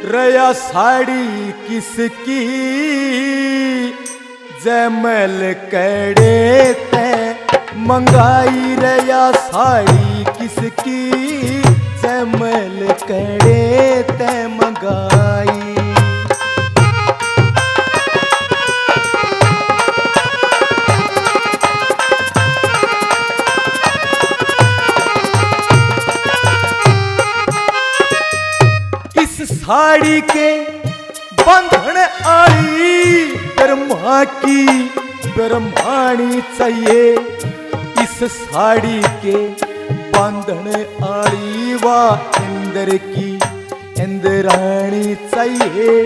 रया साड़ी किसकी जैमल कड़े ते मंगाई रया साड़ी किसकी जैमल कड़े ते मंगाई। साड़ी के बंधन आली ब्रह्मा की ब्रह्माणी चाहिए। इस साड़ी के बंधन आली वा इंद्र की इंद्राणी चाहिए।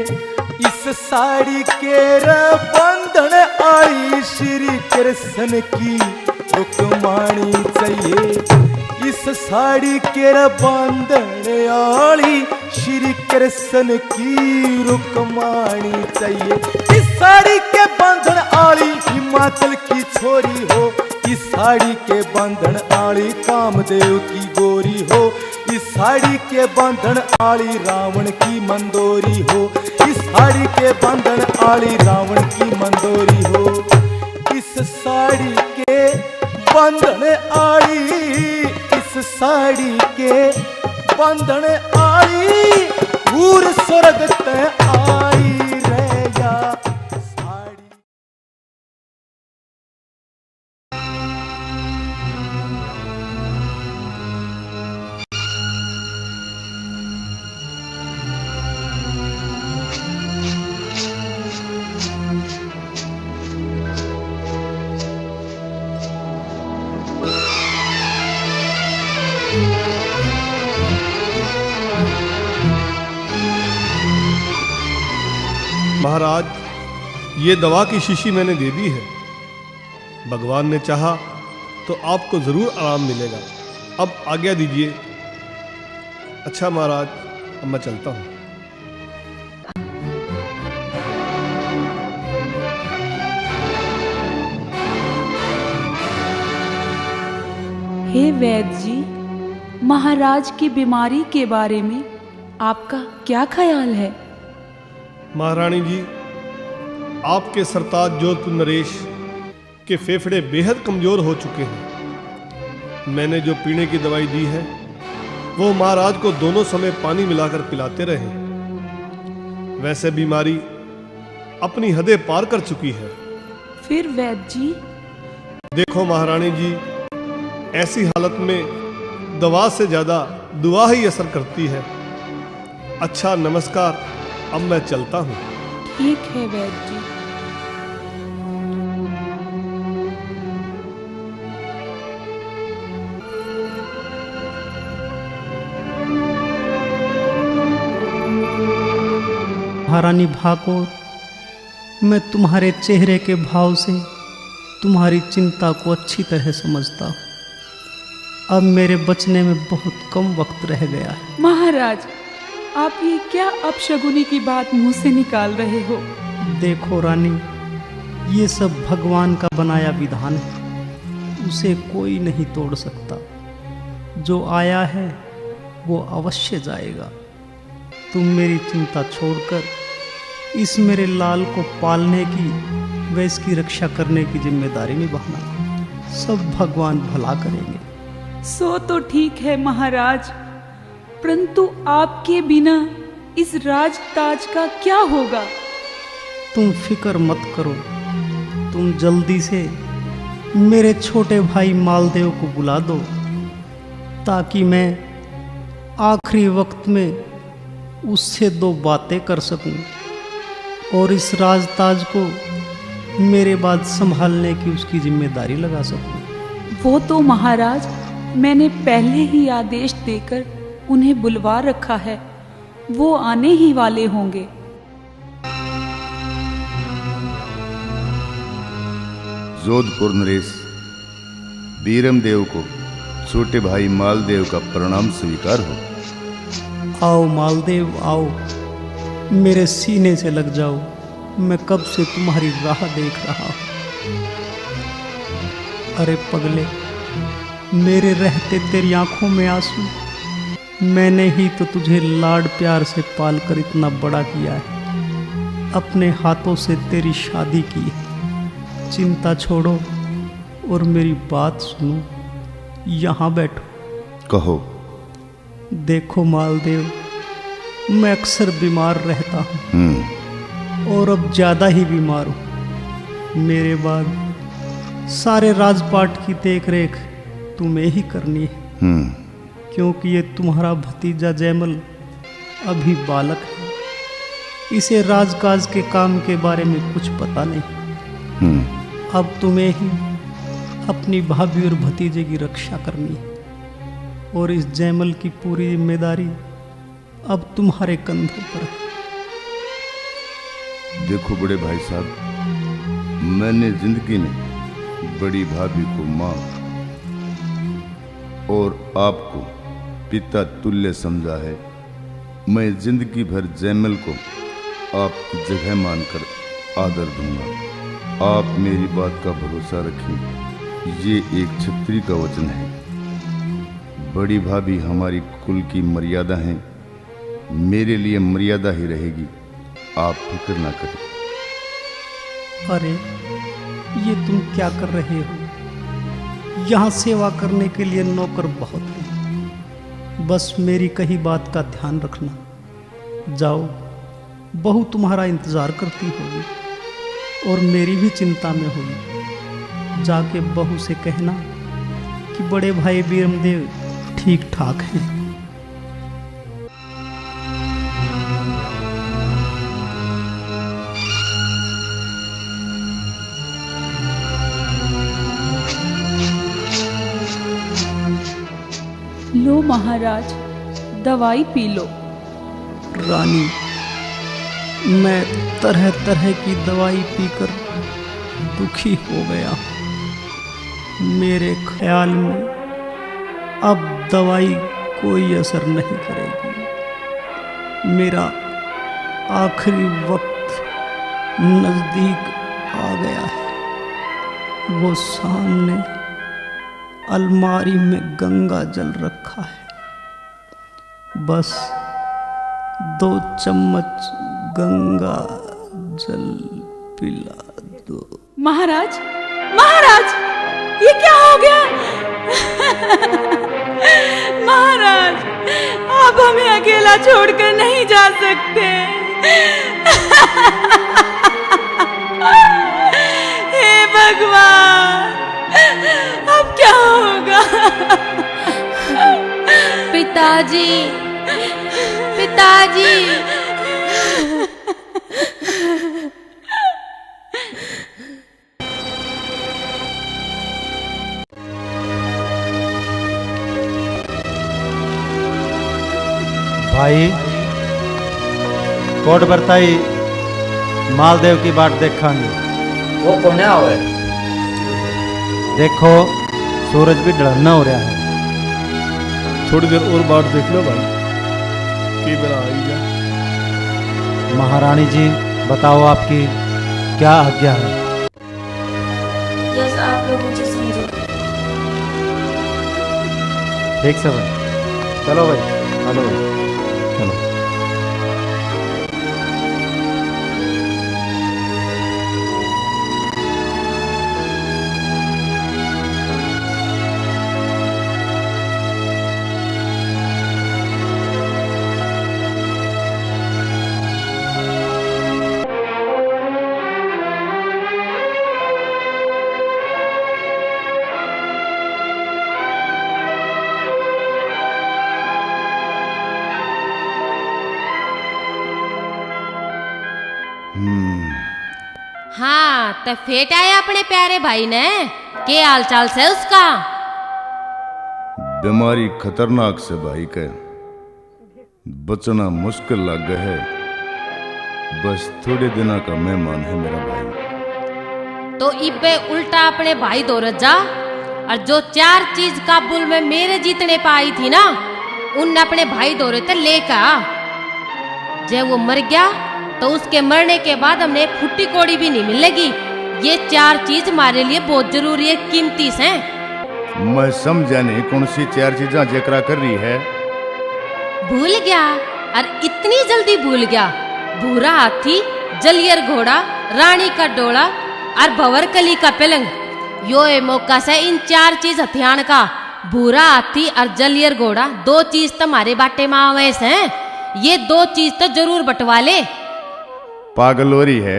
इस साड़ी के बंधन आली श्री कृष्ण की रुक्माणी चाहिए। इस साड़ी के बंधन आली श्री कृष्ण की रुक्माणी चाहिए। इस साड़ी के बंधन आली हिमाचल की छोरी हो। इस साड़ी के बंधन आली कामदेव की गोरी हो। इस साड़ी के बंधन आली रावण की मंदोरी हो। इस साड़ी के बंधन आली रावण की मंदोरी हो। इस साड़ी के बंधन आली इस साड़ी के बंधन आली पूर स्वर्ग ते आई रया साड़ी। महाराज, ये दवा की शीशी मैंने दे दी है। भगवान ने चाहा तो आपको जरूर आराम मिलेगा। अब आज्ञा दीजिए। अच्छा महाराज, अब मैं चलता हूं। हे वैद्य जी, महाराज की बीमारी के बारे में आपका क्या ख्याल है? महारानी जी, आपके सरताज जोधपुर नरेश के फेफड़े बेहद कमजोर हो चुके हैं। मैंने जो पीने की दवाई दी है वो महाराज को दोनों समय पानी मिलाकर पिलाते रहे। वैसे बीमारी अपनी हदें पार कर चुकी है। फिर वैद्य जी? देखो महारानी जी, ऐसी हालत में दवा से ज्यादा दुआ ही असर करती है। अच्छा, नमस्कार, अब मैं चलता हूं। ठीक है वैद्य जी। महारानी भागोर, मैं तुम्हारे चेहरे के भाव से तुम्हारी चिंता को अच्छी तरह समझता हूँ। अब मेरे बचने में बहुत कम वक्त रह गया है। महाराज, आप ये क्या अपशगुनी की बात मुंह से निकाल रहे हो? देखो रानी, ये सब भगवान का बनाया विधान है, उसे कोई नहीं तोड़ सकता। जो आया है वो अवश्य जाएगा। तुम मेरी चिंता छोड़कर इस मेरे लाल को पालने की व इसकी रक्षा करने की जिम्मेदारी निभाना। सब भगवान भला करेंगे। सो तो ठीक है महाराज, परंतु आपके बिना इस राजताज का क्या होगा? तुम फिक्र मत करो। तुम जल्दी से मेरे छोटे भाई मालदेव को बुला दो ताकि मैं आखिरी वक्त में उससे दो बातें कर सकूं और इस राजताज को मेरे बाद संभालने की उसकी जिम्मेदारी लगा सकूं। वो तो महाराज मैंने पहले ही आदेश देकर उन्हें बुलवा रखा है। वो आने ही वाले होंगे। जोधपुर नरेश, बीरम देव को छोटे भाई मालदेव का प्रणाम स्वीकार हो। आओ मालदेव, आओ, मेरे सीने से लग जाओ। मैं कब से तुम्हारी राह देख रहा हूं। अरे पगले, मेरे रहते तेरी आंखों में आंसू मैंने ही तो तुझे लाड प्यार से पाल कर इतना बड़ा किया है, अपने हाथों से तेरी शादी की है। चिंता छोड़ो और मेरी बात सुनो। यहाँ बैठो। कहो। देखो मालदेव, मैं अक्सर बीमार रहता हूँ और अब ज्यादा ही बीमार हूँ। मेरे बाद सारे राजपाट की देखरेख तुम्हें ही करनी है, क्योंकि ये तुम्हारा भतीजा जयमल अभी बालक है। इसे राजकाज के काम के बारे में कुछ पता नहीं। अब तुम्हें ही अपनी भाभी और भतीजे की रक्षा करनी है और इस जयमल की पूरी जिम्मेदारी अब तुम्हारे कंधों पर है। देखो बड़े भाई साहब, मैंने जिंदगी में बड़ी भाभी को माँ और आपको पिता तुल्य समझा है। मैं जिंदगी भर जयमल को आपकी जगह मानकर आदर दूंगा। आप मेरी बात का भरोसा रखें। ये एक क्षत्रिय का वचन है। बड़ी भाभी हमारी कुल की मर्यादा है, मेरे लिए मर्यादा ही रहेगी। आप फिक्र ना करें। अरे ये तुम क्या कर रहे हो? यहाँ सेवा करने के लिए नौकर बहुत हैं। बस मेरी कही बात का ध्यान रखना। जाओ, बहू तुम्हारा इंतजार करती होगी और मेरी भी चिंता में होगी। जाके बहू से कहना कि बड़े भाई बीरमदेव ठीक ठाक हैं। लो महाराज, दवाई पी लो। रानी, मैं तरह तरह की दवाई पीकर दुखी हो गया। मेरे ख्याल में अब दवाई कोई असर नहीं करेगी। मेरा आखिरी वक्त नजदीक आ गया है। वो सामने अलमारी में गंगा जल रखा है। बस 2 चम्मच गंगा जल पिला दो। महाराज, महाराज, ये क्या हो गया? महाराज, आप हमें अकेला छोड़कर नहीं जा सकते। हे भगवान, अब क्या होगा? पिताजी, पिताजी। भाई, कोट बरताई मालदेव की बाट देखांगे। वो कौन है? देखो, सूरज भी ढलना हो रहा है। थोड़ी देर और बाट देख लो भाई, की बेला आई जा। महारानी जी, बताओ आपकी क्या आज्ञा है? जैसा आप लोग मुझे समझो। ठीक से भाई, चलो भाई, चलो भाई, चलो। हाँ, तो फेट आया अपने प्यारे भाई ने। के हाल चाल से उसका? बीमारी खतरनाक से भाई के बचना मुश्किल लग गया है। बस थोड़े दिनों का मेहमान है मेरा भाई। तो इब्बे उल्टा अपने भाई दौड़त जा, और जो 4 चीज काबुल में मेरे जीतने पाई थी ना, उन अपने भाई दौरे ते लेकर। जब वो मर गया तो उसके मरने के बाद हमने फुट्टी कोड़ी भी नहीं मिलेगी। ये 4 चीज हमारे लिए बहुत जरूरी है, कीमती हैं। मैं समझा नहीं कौन सी 4 चीजा जिक्र कर रही है। भूल गया? और इतनी जल्दी भूल गया? भूरा हाथी, जलियर घोड़ा, रानी का डोला और भंवरकली का पलंग, यो ए मौका से इन 4 चीज हथियान का। भूरा हाथी और जलियर घोड़ा 2 चीज तुम्हारे बाटे में आवेश हैं, ये 2 चीज तो जरूर बंटवा ले। पागल हो रही है,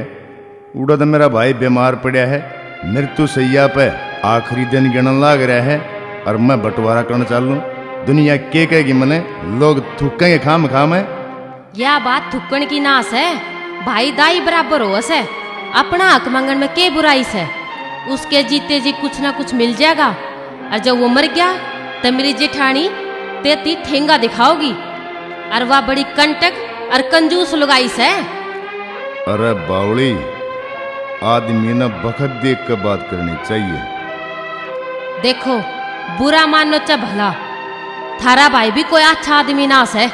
उड़ा तो मेरा भाई बीमार पड़ा है, मृत्यु सैया पे आखिरी दिन गिनन लाग रहा है और मैं बंटवारा करना चालू। दुनिया के कहेगी मने, लोग थूकेंगे खाम खाम है। यह बात थुक्कन की नास है, भाई दाई बराबर हो से, अपना हक मांगन में के बुराई से। उसके जीते जी कुछ ना कुछ मिल जाएगा, और जब वो मर गया तो मेरी जेठानी तेती ठेंगा दिखाओगी, और वह बड़ी कंटक और कंजूस लुगाई से। अरे बावली, आदमी ने बखत देख कर बात करनी चाहिए। देखो, बुरा मानो चा भला, थारा भाई भी कोई अच्छा आदमी नास है,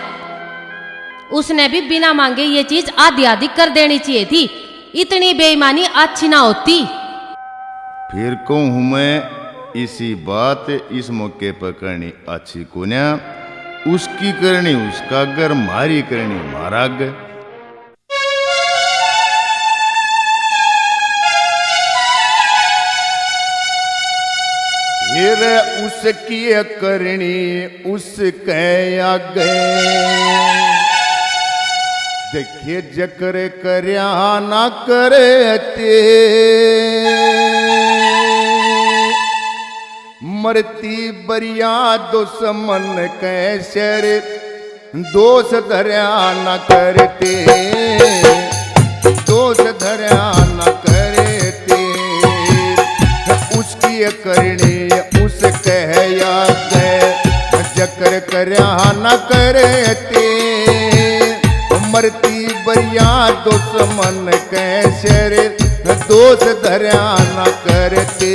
उसने भी बिना मांगे ये चीज आधी आधी कर देनी चाहिए थी। इतनी बेईमानी अच्छी ना होती। फिर कहूँ मैं, इसी बात इस मौके पर करनी अच्छी कोन्या, उसकी करनी उसका घर, मारी करनी मारा घर। फिर उसकी करनी उसके आगे, देखिए जकर करया ना करे ते, मरती बरिया दुश्मन कैसर, दोष धर्या न करते, दोष धर्या न करते। उसकी करनी उस कहया जकर करया न करते, मरती बरिया दुश्मन कैसर, दोष धर्या न करते,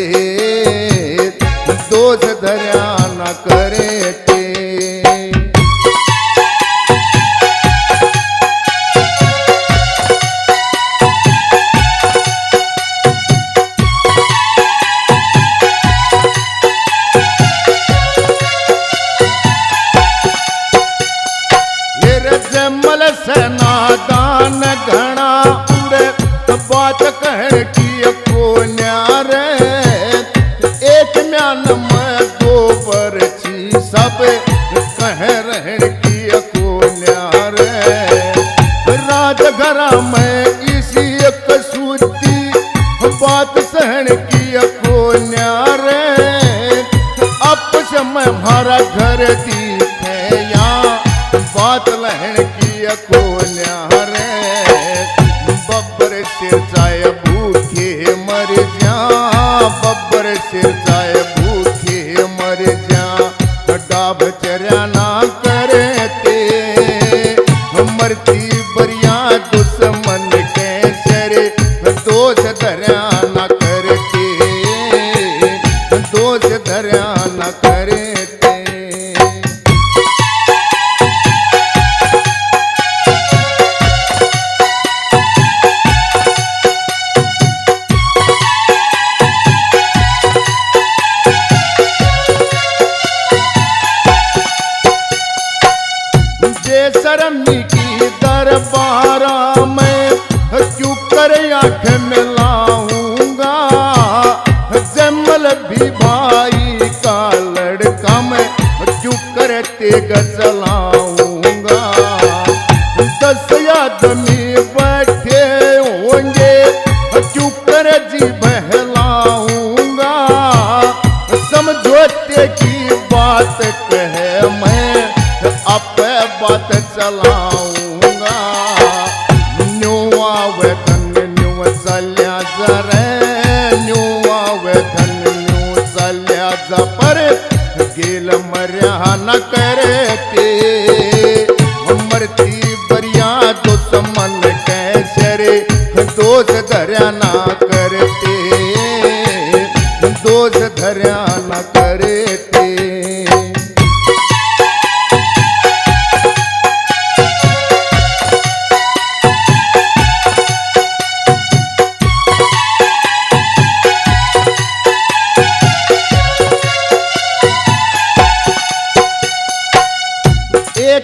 दोष धर्या न करते। नादान घना उड़े बात कह की को न्यारे, एक म्यान में 2 बरछी सब कह रहन की को न्यारे। राजघरा में इसी एक सूती बात सहन की को न्यारे, आपस में हमारा घर दिखे या बात लहन की को न्यारे। बब्बर सिर चाय भूखे मर जा, बब्बर सिर चाय भूखे मर जा, डाब चर्या ना करते, मरती बरिया दुश्मन कैसर, दोष धर्या न करते, दोष धर्या न करते। शर्मी की दरबारा में क्यों कर आंख मिलाऊंगा, जमल भी भाई का लड़का मैं क्यों कर तेग चलाऊंगा। 10 आदमी बैठे होंगे क्यों कर जी बहलाऊंगा, समझौते की बात कहे मैं अब बात चलाऊंगा। न्यू आवे धन न्यू चल्या जरे, न्यू आवे धन न्यू चल्या जा, पर गेल मर्या न करते, मरती बरिया दुश्मन कैसर, दोष धर्या ना करते, दोष धर्या न करते।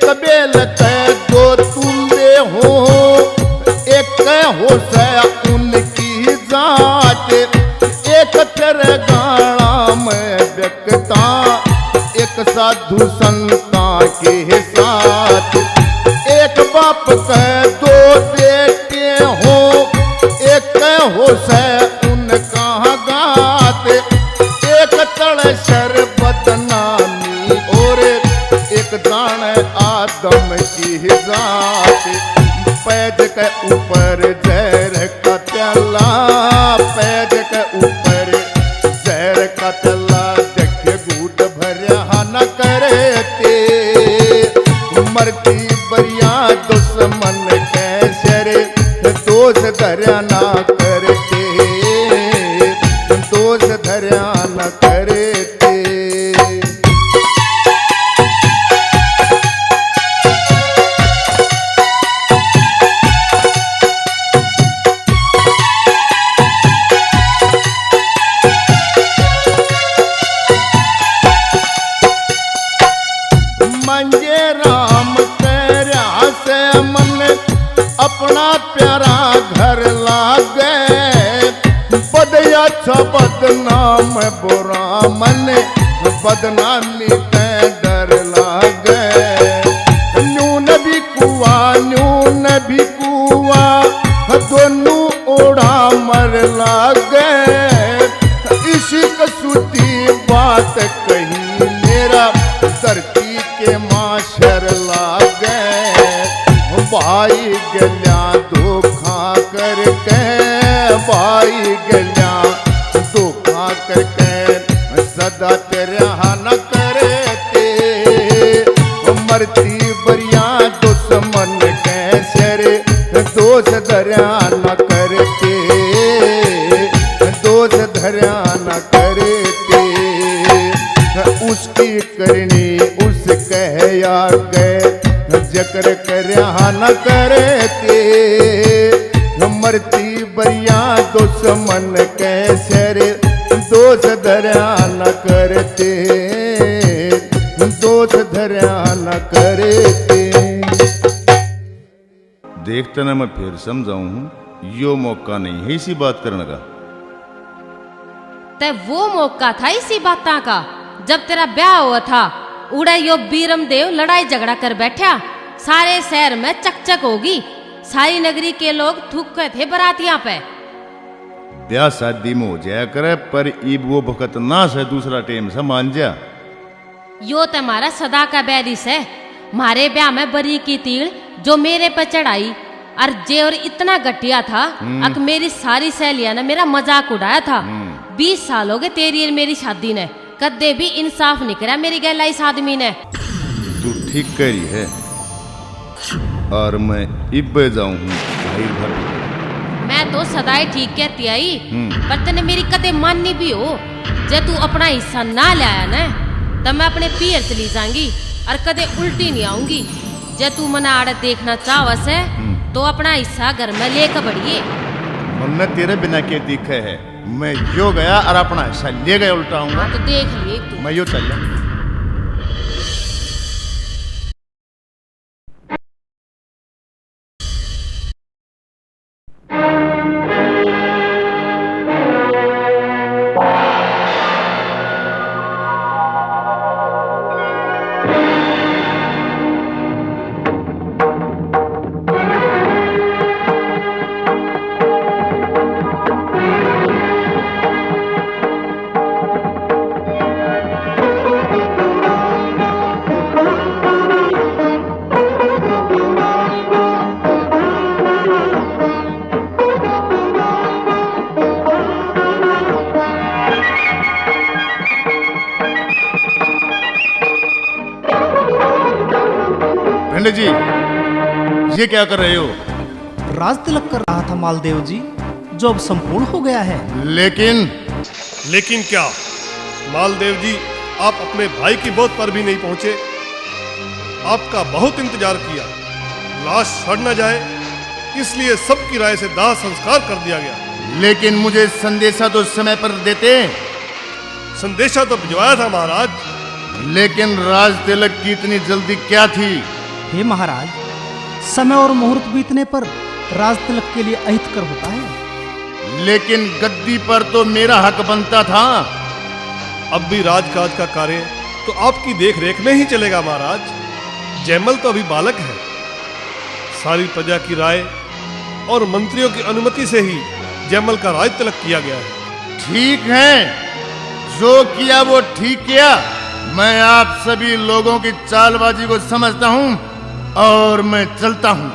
एक बेल के दो तुल्ले हो, एक हो से उनकी जात, एक तेरे गाड़ा में व्यक्ता, एक साधु संता के साथ। एक बाप के दो बेटे हो, एक हो से उनका गात, एक तड़ शरबत नामी और एक दान आदम की जात। पैद के ऊपर जहर का प्याला, पैद के ऊपर जहर का प्याला, देखे घूट भरिया न करते, मरती बरिया दुश्मन कैसे रे, दोष धर्या ना करते, दोष धर्या न करते। मंजे राम तेरा से मन अपना प्यारा घर लागे, बदया छ बदनाम बुरा मन, बदनामी ते डर लागे। न्यून भी कुआ न्यून भी कुआ, दोनों ओढ़ा मर लागे। इसी कसूती बात कही मेरा धरती के माशर लागे। भाई गल्या धोखा करके, भाई गल्या धोखा करके, सदा तेरे न करते, मरती बरिया दुश्मन कैसे रे, दोष धर्या न करते, दोष धर्या न करते। उसकी करनी उस कह यार गए, जकर करया न करते, मरती बरिया दुश्मन कैसे रे, दोष धर्या न करते, दोष धर्या न करते। देखते ना मैं फिर समझाऊं, यो मौका नहीं है इसी बात करने का। ते वो मौका था इसी बाता का, जब तेरा ब्याह हुआ था। उड़ा यो बीरम देव लड़ाई झगड़ा कर बैठा, सारे शहर में चकचक होगी, सारी नगरी के लोग थूक थे बरातियां पे। ब्याह शादी में हो जाया करे, पर इब वो भक्त ना से दूसरा टेम से मान जा। यो तुम्हारा सदा का बैरिस है। मारे ब्याह में बरी की तीड़ जो मेरे पे चढ़ाई, और जेवर इतना घटिया था, अक मेरी सारी सहेलियां ने मेरा मजाक उड़ाया था। 20 साल हो गए तेरी और मेरी शादी ने, कदे भी इंसाफ नहीं करा मेरी गैला इस आदमी ने। तू ठीक करी है, और मैं इब जाऊं भाई भर। मैं तो सदाई ठीक कहती आई, पर तने मेरी कदे माननी भी हो। जे तू अपना हिस्सा ना लाया ना, तब मैं अपने पीर चली जाऊंगी और कदे उल्टी नहीं आऊंगी। जे तू मना आड़े देखना चाहवस है, तो अपना हिस्सा घर में लेकर बढ़िए। हमने तेरे बिना के दिखे है, मैं यो गया और अपना हिस्सा ले गया उल्टा आऊंगा। तो देख लिए तू। मैं यो चल जा। पंडित जी, ये क्या कर रहे हो? राज तिलक कर रहा था मालदेव जी, जो अब संपूर्ण हो गया है। लेकिन क्या मालदेव जी, आप अपने भाई की गोद पर भी नहीं पहुंचे। आपका बहुत इंतजार किया, लाश सड़ न जाए इसलिए सबकी राय से दाह संस्कार कर दिया गया। लेकिन मुझे संदेशा तो समय पर देते। संदेशा तो भिजवाया था महाराज। लेकिन राज तिलक की इतनी जल्दी क्या थी? हे महाराज, समय और मुहूर्त बीतने पर राज तिलक के लिए अहितकर होता है। लेकिन गद्दी पर तो मेरा हक बनता था। अब भी राजकाज का कार्य तो आपकी देख रेख में ही चलेगा महाराज। जयमल तो अभी बालक है। सारी प्रजा की राय और मंत्रियों की अनुमति से ही जयमल का राज तिलक किया गया है। ठीक है, जो किया वो ठीक किया। मैं आप सभी लोगों की चालबाजी को समझता हूं और मैं चलता हूं।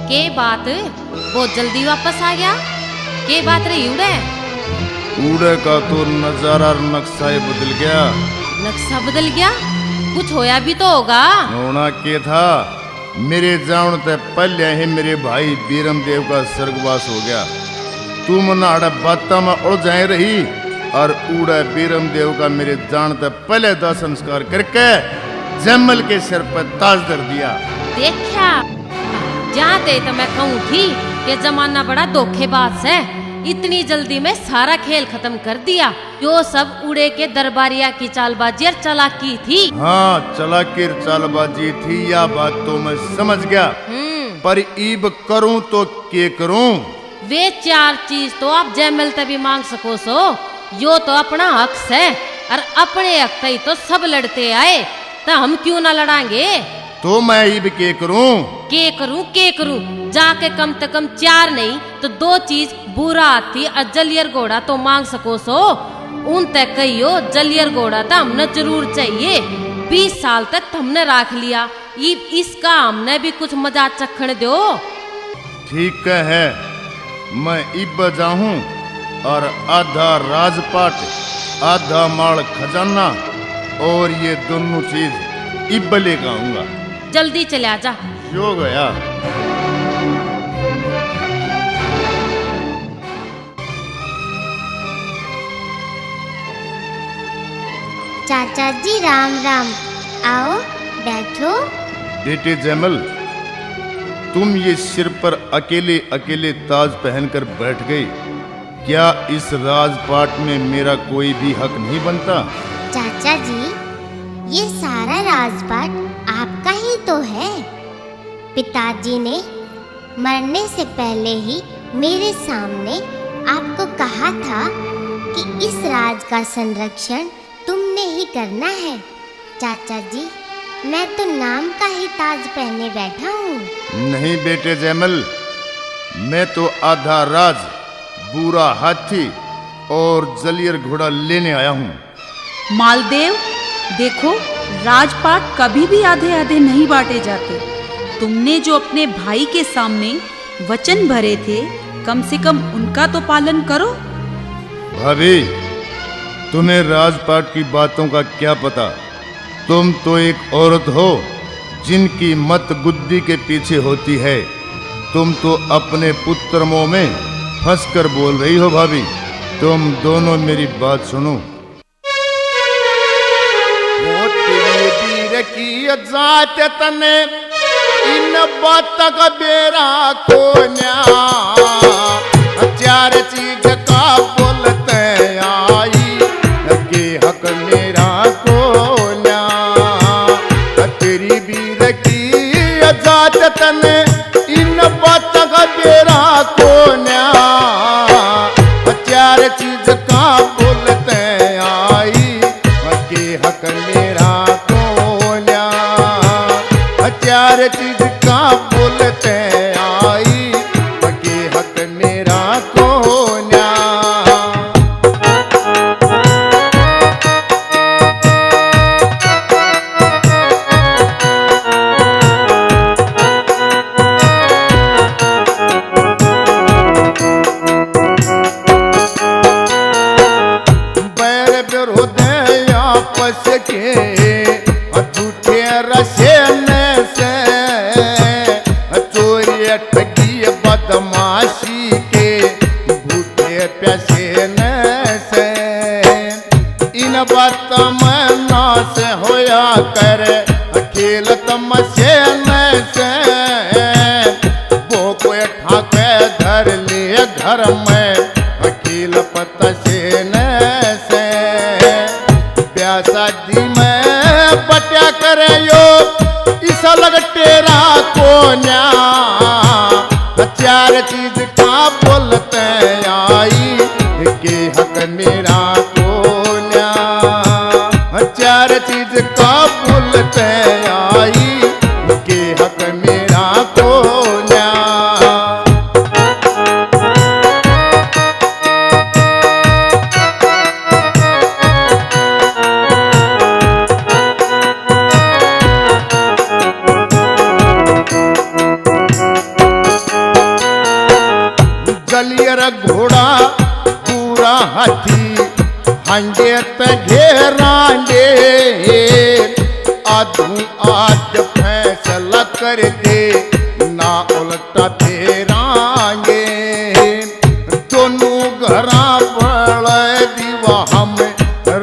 के बात बहुत जल्दी वापस आ गया? के बात रही उड़े? उड़े का तो नजारा और नक्शा ही बदल गया। नक्शा बदल गया? कुछ होया भी तो होगा। होना के था, मेरे जान ते पहले ही मेरे भाई बीरम देव का स्वर्गवास हो गया। तुम नाड़ा बाता में उड़ जाए रही और उड़ा बीरम देव का मेरे जान ते पहले दाह संस्कार करके जयमल के सिर पर ताज धर दिया। देखा, जाते तो मैं कहूँ थी कि जमाना बड़ा धोखेबाज है। इतनी जल्दी में सारा खेल खत्म कर दिया। जो सब उड़े के दरबारिया की चालबाजी और चालाकी थी। हाँ, चालाकी और चालबाजी थी, या बात तो मैं समझ गया। पर ईब करूं तो के करूं? वे 4 चीज तो आप जयमल तभी मांग सको सो। यो तो अपना हक है और अपने हक ही तो सब लड़ते आए, तो हम क्यों ना लड़ांगे? तो मैं ईब के करूं? के करूं? जाके कम से कम 4 नहीं तो 2 चीज बुरा हाथी और जलियर घोड़ा तो मांग सको सो। उन तक कहियो जलियर घोड़ा तो हमने जरूर चाहिए। 20 साल तक हमने रख लिया, इसका हमने भी कुछ मजा चखण दो। ठीक है, मैं इब जाऊं और आधा राजपाट आधा माल खजाना और ये दोनों चीज इब लेकर आऊंगा। जल्दी चले जा। जो गया। चाचा जी राम राम, आओ बैठो। बेटे जयमल, तुम ये सिर पर अकेले अकेले ताज पहनकर बैठ गई। क्या इस राजपाट में मेरा कोई भी हक नहीं बनता? चाचा जी, ये सारा राजपाट आपका ही तो है। पिताजी ने मरने से पहले ही मेरे सामने आपको कहा था कि इस राज का संरक्षण तुमने ही करना है। चाचा जी, मैं तो नाम का ही ताज पहने बैठा हूँ। नहीं बेटे जयमल, मैं तो आधा राज, बुरा हाथी और जलियर घोड़ा लेने आया हूँ। मालदेव, देखो, राजपाट कभी भी आधे आधे नहीं बांटे जाते। तुमने जो अपने भाई के सामने वचन भरे थे, कम से कम उनका तो पालन करो। भाभी, तुम्हें राजपाट की बातों का क्या पता? तुम तो एक औरत हो जिनकी मत गुद्दी के पीछे होती है। तुम तो अपने पुत्र मोह में फंसकर बोल रही हो। भाभी, तुम दोनों मेरी बात सुनो। की जात तने इन बात का बेरा को न्या 4 चीज का बोलते आई के हक मेरा को न्या। तेरी बीर की जात तने इन बात का बेरा को न्या 4 चीज का बोलते आई के हक मेरा 4 चीज का बोलते आई के हक मेरा को न्या। बैर विरोध आपस के झूठे रसे ठगी बदमाशी के भूखे प्यासे न से इन बात में नाश होया कर खेल तमसे न से वो को ठाके धर ले घर में अखिल पता से न से प्यासा दी में बट्या करे यो इस लग टेरा को न्या चार चीज का बोलते आई के हक मेरा को न्या चार चीज का बोलते आई के हक मेरा को न्या घोड़ा पूरा हाथी हंगे घेरांगे आधू आज फैसला कर दे ना उल्टा फेरांगे दोनों घरा बड़ दीवा हम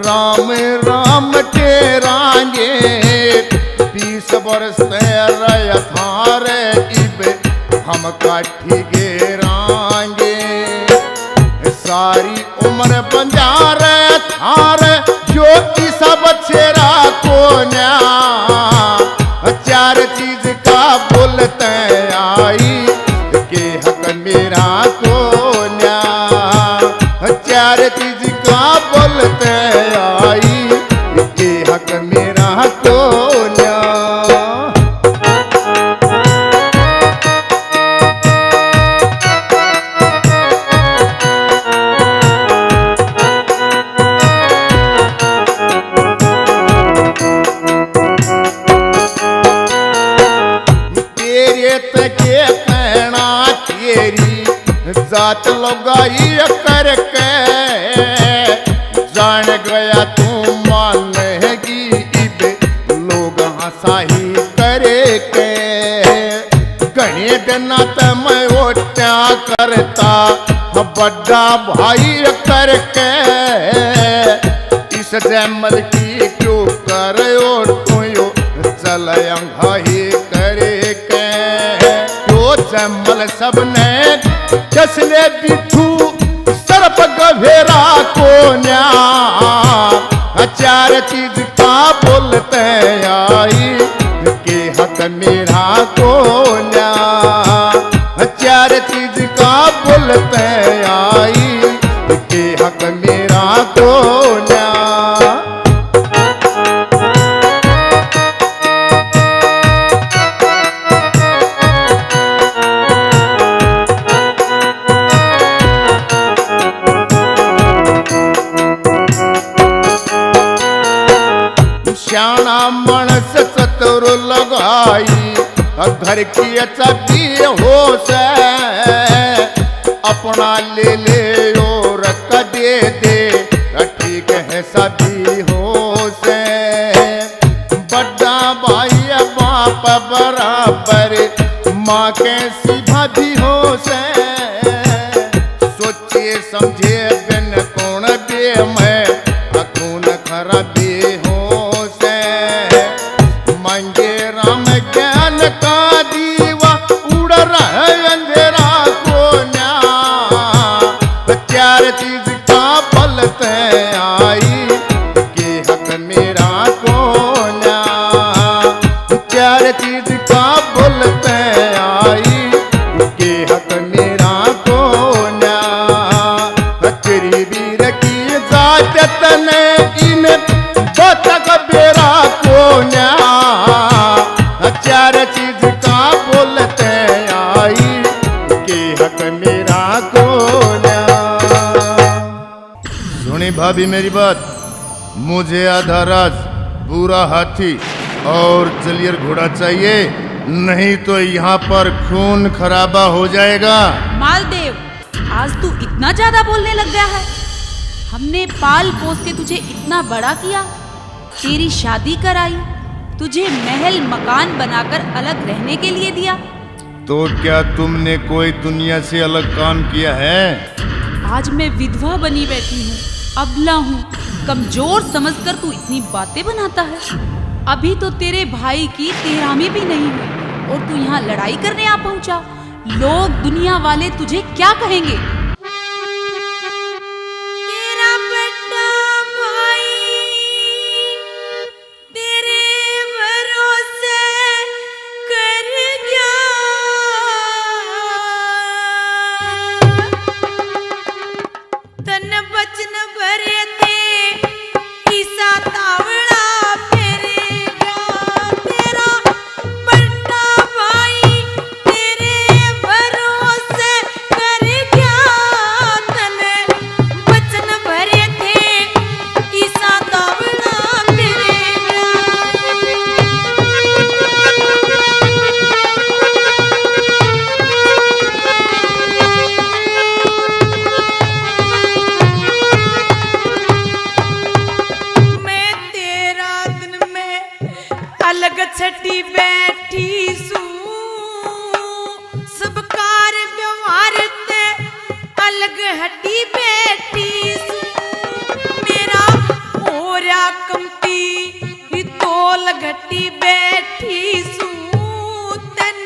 राम राम टेरांगे 20 वर्ष रह थारे इबे हम काठी घेरांगे सारी उम्र बंजार थार जो सब छेरा को न्या चार चीज का बोलते आई के हक मेरा को न्या चार चीज का बोलते आई के हक मेरा को न्या जात लगाई करके जान गया तू मानेगी इबे लोग हंसाही करे के गणे देना त मैं ओट्या करता बड़ा भाई करके इस जैमल की क्यों करो तुयो चल अंगाही करे के जो जैमल सबने जसले बिठू सर्प गभेरा को न्या चार चीज का बोलते आई के हक मेरा को न्या चार चीज का बोलते आई के हक मेरा को न्या श्याणा मणस चतुर लगाई घर की चाबी हो से अपना ले ले और दे दे ठीक है सभी हो से बड़ा भाई बाप बराबर माँ के सीधा भी हो से सोचे समझे बिन कौन बे मैं खून खराबी का दीवा उड़ रहा अंधेरा को न्या चार चीज का बोलते आई के हक मेरा को न्या चार चीज का बोलते आई के हक मेरा को न्या तेरी वीर की जात ने इन बतक बेरा को न्या चार चीज का बोलते आई के हक मेरा को सुनी भाभी मेरी बात मुझे आधा राज पूरा हाथी और जलियर घोड़ा चाहिए नहीं तो यहाँ पर खून खराबा हो जाएगा। मालदेव आज तू इतना ज्यादा बोलने लग गया है। हमने पाल पोस के तुझे इतना बड़ा किया, तेरी शादी कराई, तुझे महल मकान बनाकर अलग रहने के लिए दिया, तो क्या तुमने कोई दुनिया से अलग काम किया है? आज मैं विधवा बनी बैठी हूँ, अबला हूँ, कमजोर समझकर तू इतनी बातें बनाता है। अभी तो तेरे भाई की 13वीं भी नहीं हुई और तू यहाँ लड़ाई करने आ पहुँचा। लोग दुनिया वाले तुझे क्या कहेंगे? छठी बैठी सू सब कार व्यवहार ते अलग हड्डी बैठी सू मेरा होरा कमती तोल घटी बैठी सू तन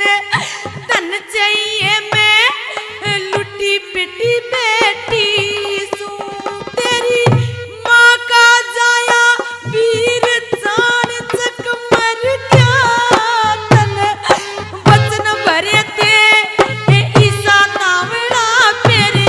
तन चाहिए मैं लुटी पिटी बैठी सू तेरी माँ का जाया वीर जान चक मर गया तन बचन भरे थे ईसा नावड़ा मेरे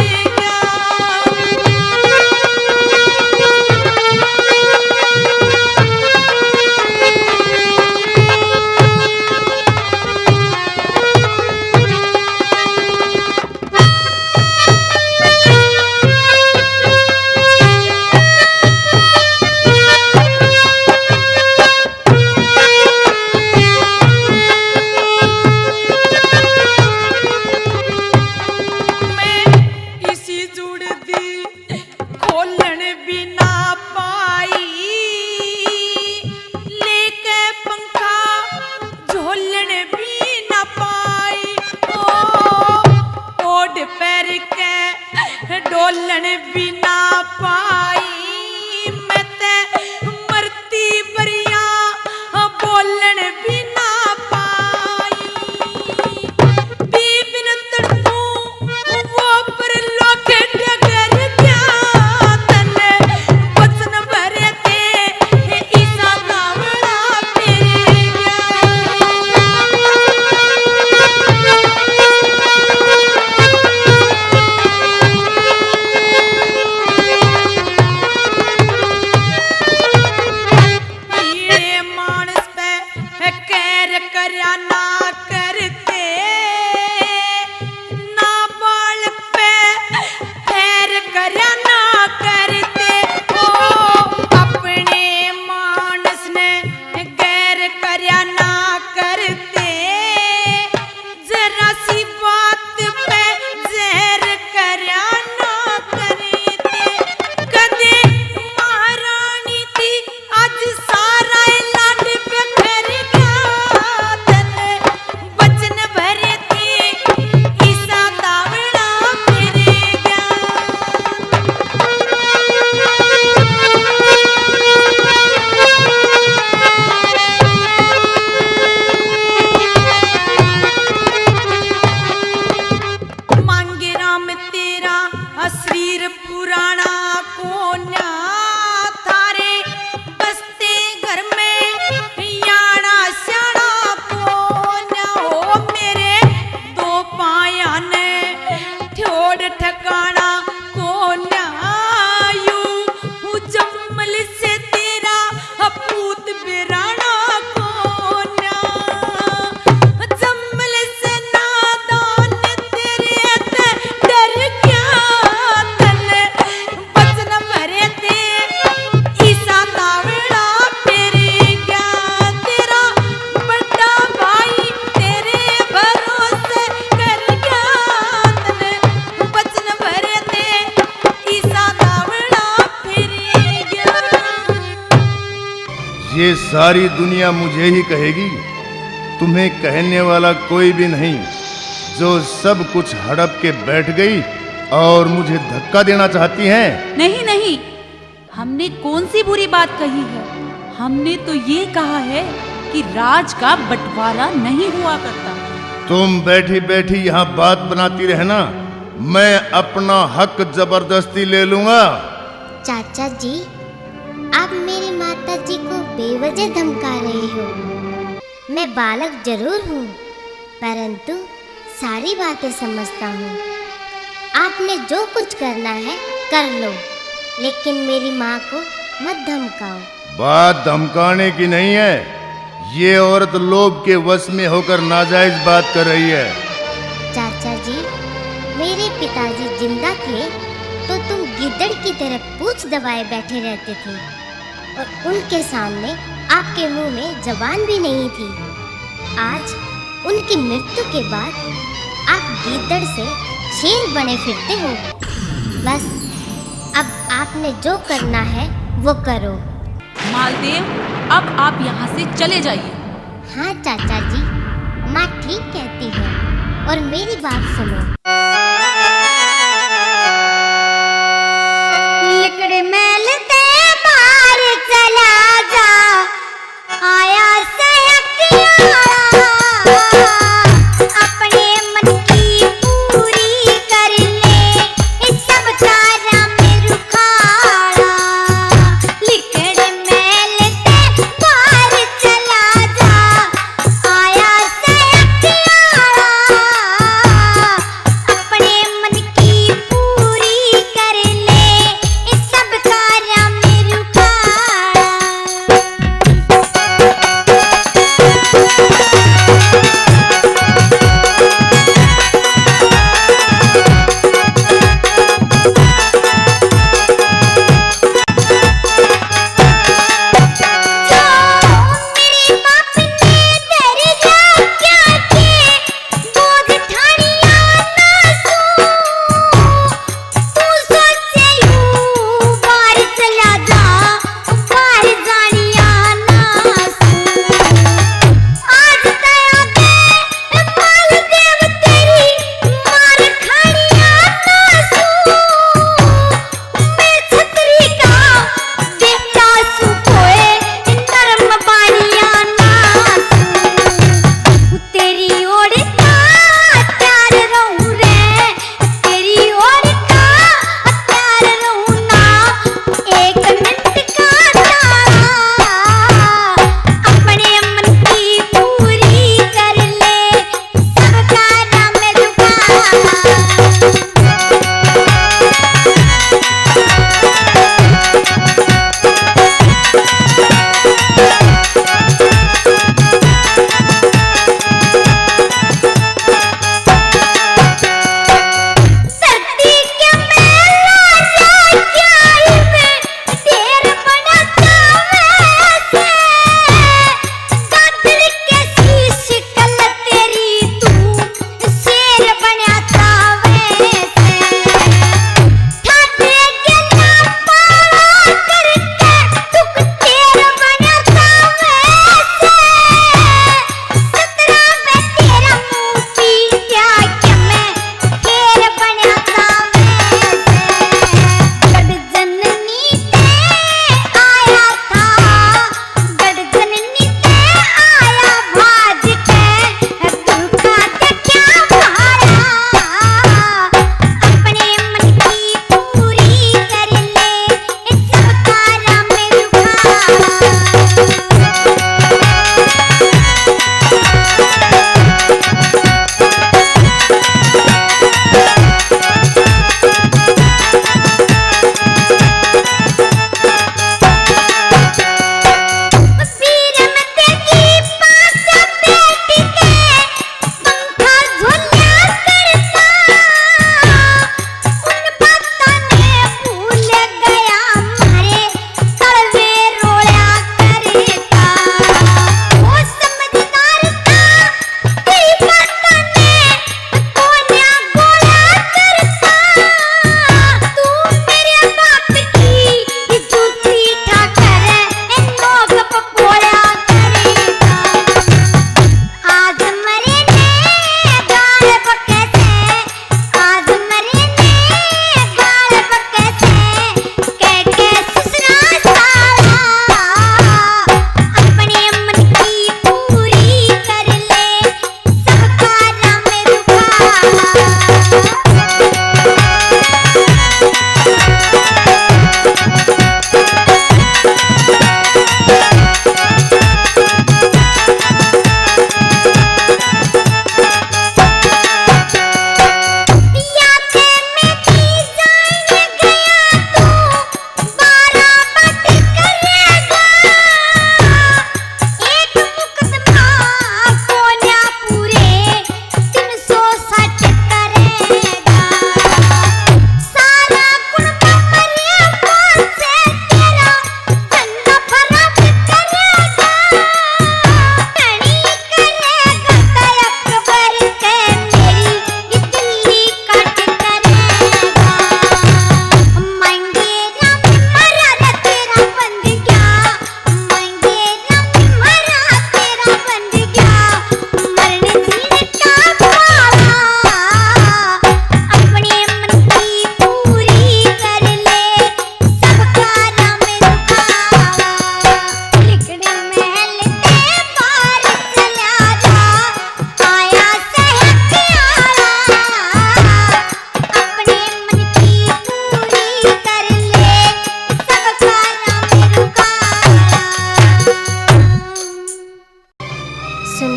डोलन बिना पाई मैं ते मरती बरिया बोलन बिना पाई बीबिन तड़पू वो पर लोग डगर क्या तन बचन भरे थे ईसा नावड़ा मेरे ये सारी दुनिया मुझे ही कहेगी, तुम्हें कहने वाला कोई भी नहीं। जो सब कुछ हड़प के बैठ गई और मुझे धक्का देना चाहती हैं। नहीं नहीं, हमने कौन सी बुरी बात कही है? हमने तो ये कहा है कि राज का बंटवारा नहीं हुआ करता। तुम बैठी बैठी यहाँ बात बनाती रहना, मैं अपना हक जबरदस्ती ले लूंगा। चाचा जी, आप मेरी माता जी को बेवजह धमका रहे हो। मैं बालक जरूर हूँ, परंतु सारी बातें समझता हूँ। आपने जो कुछ करना है कर लो, लेकिन मेरी माँ को मत धमकाओ। बात धमकाने की नहीं है, ये औरत लोभ के वश में होकर नाजायज बात कर रही है। चाचा जी, मेरे पिताजी जिंदा थे तो तुम गिद्दड़ की तरह पूंछ दबाए बैठे रहते थे और उनके सामने आपके मुंह में जबान भी नहीं थी। आज उनकी मृत्यु के बाद आप गिद्दड़ से शेर बने फिरते हो। बस अब आपने जो करना है वो करो। मालदेव, अब आप यहाँ से चले जाइए। हाँ चाचा जी, माँ ठीक कहती है। और मेरी बात सुनो। लिकड़ मैल ते बाहर चला जा, आया सहकियारा, अपने मन की पूरी कर ले, इस सब तारा में रुखाड़ा। लिकड़ मैल ते बाहर चला जा, आया सहकियारा,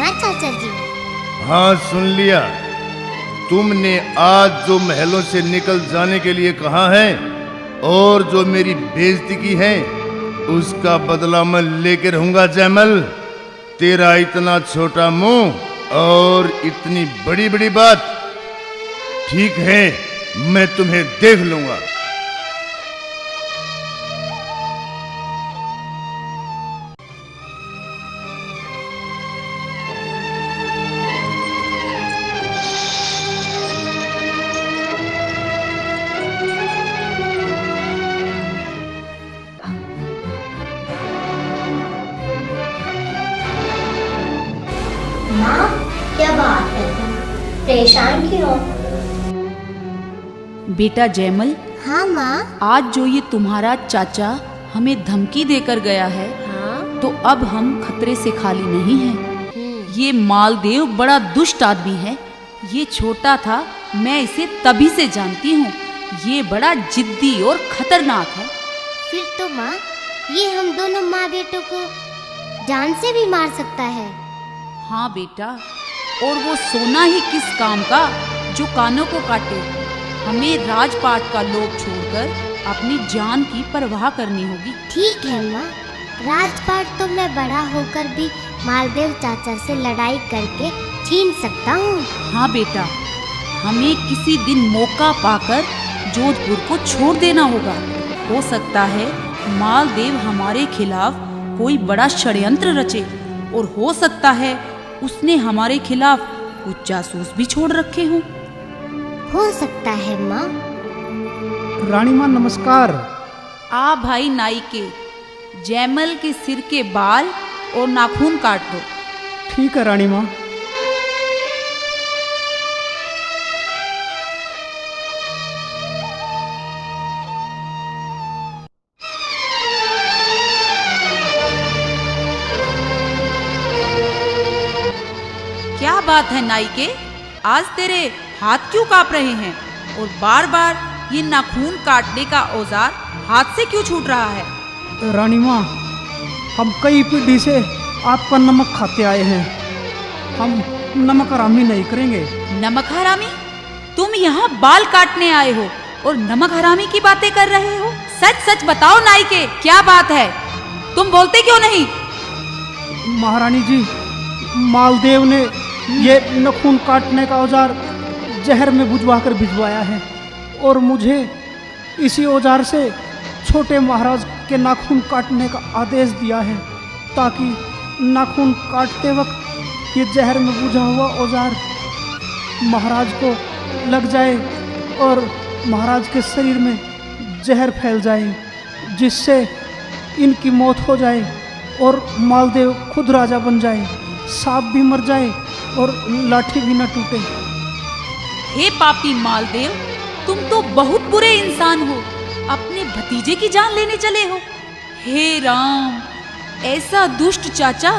सुना चाचा जी? हाँ सुन लिया। तुमने आज जो महलों से निकल जाने के लिए कहा है और जो मेरी बेइज्जती की है, उसका बदला मैं लेके रहूंगा जयमल। तेरा इतना छोटा मुंह और इतनी बड़ी बड़ी बात, ठीक है मैं तुम्हें देख लूंगा। माँ, क्या बात है? परेशान क्यों हो? बेटा जयमल, हाँ माँ। आज जो ये तुम्हारा चाचा हमें धमकी देकर गया है, हाँ? तो अब हम खतरे से खाली नहीं हैं। ये मालदेव बड़ा दुष्ट आदमी है। ये छोटा था, मैं इसे तभी से जानती हूँ। ये बड़ा जिद्दी और खतरनाक है। फिर तो माँ, ये हम दोनों माँ बेटों को जान से भी मार सकता है। हाँ बेटा, और वो सोना ही किस काम का जो कानों को काटे। हमें राजपाट का लोभ छोड़कर अपनी जान की परवाह करनी होगी। ठीक है माँ, राजपाट तो मैं बड़ा होकर भी मालदेव चाचा से लड़ाई करके छीन सकता हूँ। हाँ बेटा, हमें किसी दिन मौका पाकर जोधपुर को छोड़ देना होगा। हो सकता है मालदेव हमारे खिलाफ कोई बड़ा षड्यंत्र रचे, और हो सकता है उसने हमारे खिलाफ कुछ जासूस भी छोड़ रखे हों। हो सकता है माँ। रानी माँ नमस्कार। आ भाई नाई के, जयमल के सिर के बाल और नाखून काट दो। ठीक है रानी माँ। क्या बात है नाई के, आज तेरे हाथ क्यों कांप रहे हैं, और बार बार ये नाखून काटने का औजार हाथ से क्यों छूट रहा है? रानी माँ, हम कई पीढ़ी से आपका नमक खाते आए हैं। हम नमक हरामी नहीं करेंगे। नमक हरामी? तुम यहाँ बाल काटने आए हो और नमक हरामी की बातें कर रहे हो? सच सच बताओ नाई के, क्या बात है? तुम बोलते क्यों नहीं? महारानी जी, मालदेव ने ये नाखून काटने का औजार जहर में बुझवाकर भिजवाया है, और मुझे इसी औजार से छोटे महाराज के नाखून काटने का आदेश दिया है, ताकि नाखून काटते वक्त ये जहर में बुझा हुआ औजार महाराज को लग जाए और महाराज के शरीर में जहर फैल जाए, जिससे इनकी मौत हो जाए और मालदेव खुद राजा बन जाए, सांप भी मर जाए और लाठी भी न टूटे। हे पापी मालदेव, तुम तो बहुत बुरे इंसान हो। अपने भतीजे की जान लेने चले हो। हे राम, ऐसा दुष्ट चाचा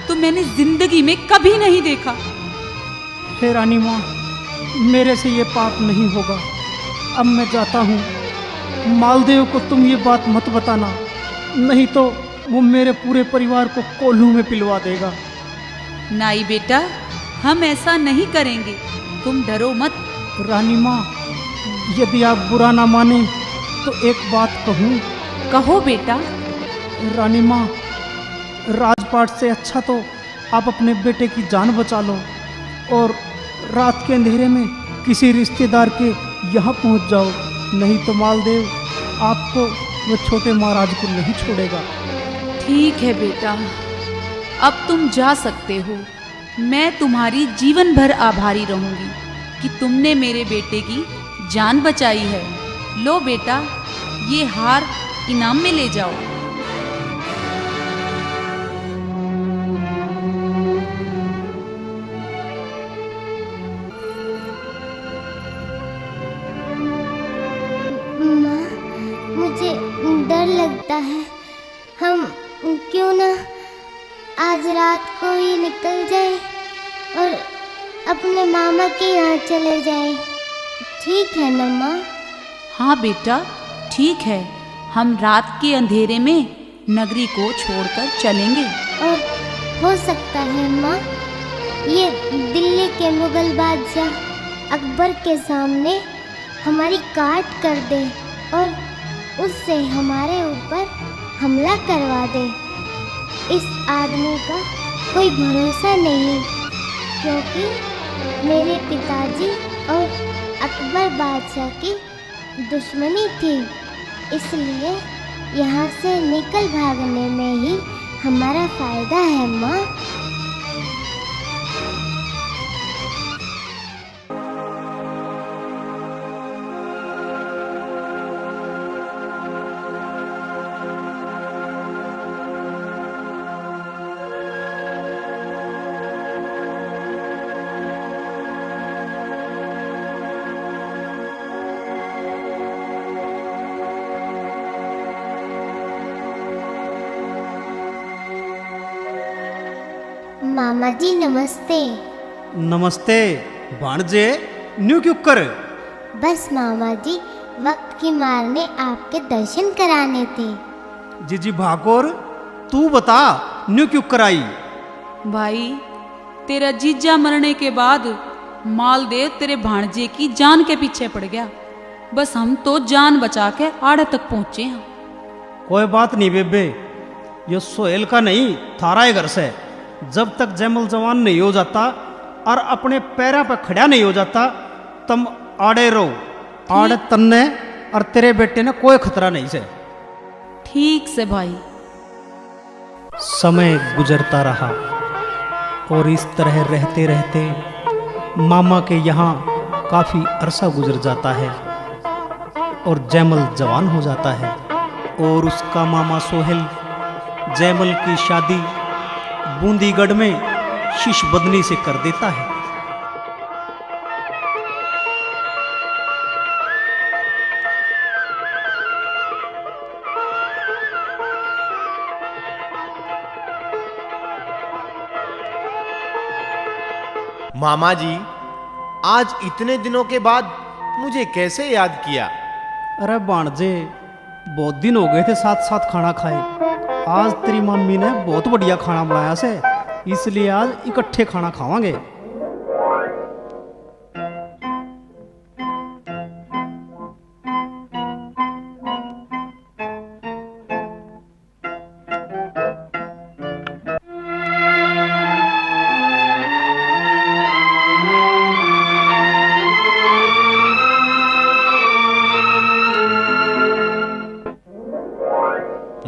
तो मैंने जिंदगी में कभी नहीं देखा। हे रानी माँ, मेरे से ये पाप नहीं होगा। अब मैं जाता हूँ। मालदेव को तुम ये बात मत बताना, नहीं तो वो मेरे पूरे परिवार को कोल्हू में पिलवा देगा। नाई बेटा, हम ऐसा नहीं करेंगे, तुम डरो मत। रानी माँ, यदि आप बुरा ना माने तो एक बात कहूँ? कहो बेटा। रानी माँ, राजपाट से अच्छा तो आप अपने बेटे की जान बचा लो और रात के अंधेरे में किसी रिश्तेदार के यहाँ पहुँच जाओ, नहीं तो मालदेव आपको वो छोटे महाराज को नहीं छोड़ेगा। ठीक है बेटा, अब तुम जा सकते हो। मैं तुम्हारी जीवन भर आभारी रहूंगी कि तुमने मेरे बेटे की जान बचाई है। लो बेटा, ये हार इनाम में ले जाओ। माँ, मुझे डर लगता है। हम क्यों ना आज रात को ही निकल जाए और अपने मामा के यहाँ चले जाए। ठीक है ना माँ? हाँ बेटा, ठीक है। हम रात के अंधेरे में नगरी को छोड़कर चलेंगे। और हो सकता है माँ, ये दिल्ली के मुगल बादशाह अकबर के सामने हमारी काट कर दे और उससे हमारे ऊपर हमला करवा दे। इस आदमी का कोई भरोसा नहीं, क्योंकि मेरे पिताजी और अकबर बादशाह की दुश्मनी थी, इसलिए यहाँ से निकल भागने में ही हमारा फायदा है माँ। मामा जी नमस्ते। नमस्ते भाणजे, न्यू क्यों कर? बस मामा जी वक्त की मार ने आपके दर्शन कराने थे। जी भागोर, तू बता न्यू क्यों कराई? भाई तेरा जीजा मरने के बाद मालदेव तेरे भाणजे की जान के पीछे पड़ गया। बस हम तो जान बचा के आड़े तक पहुंचे हैं। कोई बात नहीं बेबे, ये सोहेल का नहीं थारा है घर से। जब तक जैमल जवान नहीं हो जाता और अपने पैरों पर खड़ा नहीं हो जाता तुम आड़े रहो। आड़े तन्ने और तेरे बेटे ने कोई खतरा नहीं से। ठीक से भाई। समय गुजरता रहा और इस तरह रहते रहते मामा के यहाँ काफ़ी अरसा गुजर जाता है और जैमल जवान हो जाता है और उसका मामा सोहेल जैमल की शादी बूंदीगढ़ में शीश बदनी से कर देता है। मामा जी, आज इतने दिनों के बाद मुझे कैसे याद किया? अरे भाणजे, बहुत दिन हो गए थे साथ साथ खाना खाए। आज तेरी मम्मी ने बहुत बढ़िया खाना बनाया से, इसलिए आज इकट्ठे खाना खावांगे।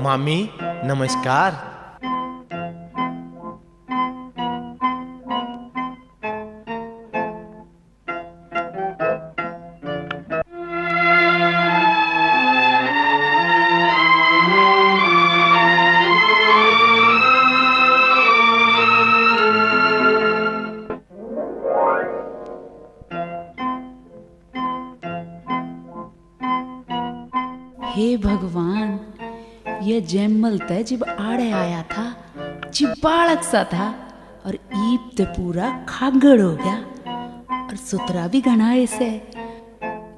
मामी नमस्कार। हे भगवान, यह जैमल तय जब आड़े आया था, जब बालक सा था और ईब ते पूरा खागड़ हो गया और सुतरा भी घना ऐसे।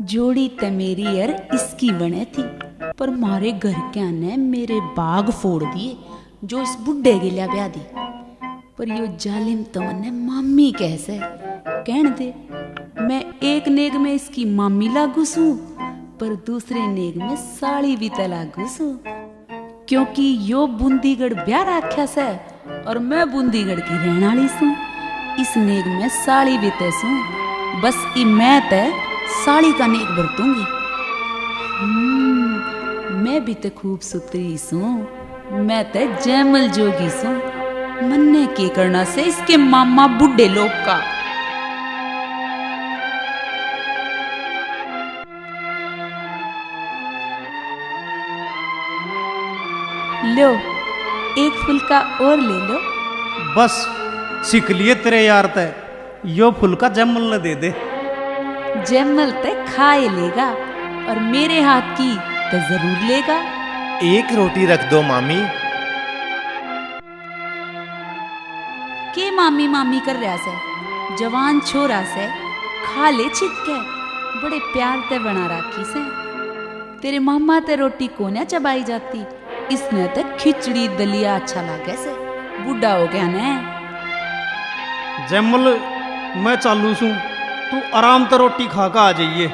जोड़ी ते मेरी यार इसकी बने थी, पर मारे घर क्या ने मेरे बाग फोड़ दिए जो इस बुढ़े के लिया ब्याह दी। पर यो जालिम तो मने मामी कैसे कहने दे। मैं एक नेग में इसकी मामी लागू सू, पर दूसरे नेग में साड़ी भी ते लागू सू, क्योंकि यो बूंदीगढ़ ब्याह राख्या से और मैं बूंदीगढ़ की रहने वाली सू। इस नेग में साड़ी भी ते सू, बस ई मैं ते साड़ी का नेग बरतूंगी। मैं भी ते खूब सुतरी सू, मैं ते जैमल जोगी सू। मन्ने के करना से इसके मामा बुढ़े लोग का। लो, एक फुलका और ले लो। बस सीख लिए तेरे यार ते, यो फुलका जैमल ने दे दे। जैमल ते खाए लेगा और मेरे हाथ की तो जरूर लेगा। एक रोटी रख दो मामी। के मामी मामी कर रहा से, जवान छोरा से खा ले छिप के, बड़े प्यार ते बना राखी से। तेरे मामा ते रोटी कोने चबाई जाती, इसने ते खिचड़ी दलिया अच्छा लगे से। बुढ़ा हो गया ने। जैमल मैं चालू छू, तू आराम से रोटी खा के आ जाइए।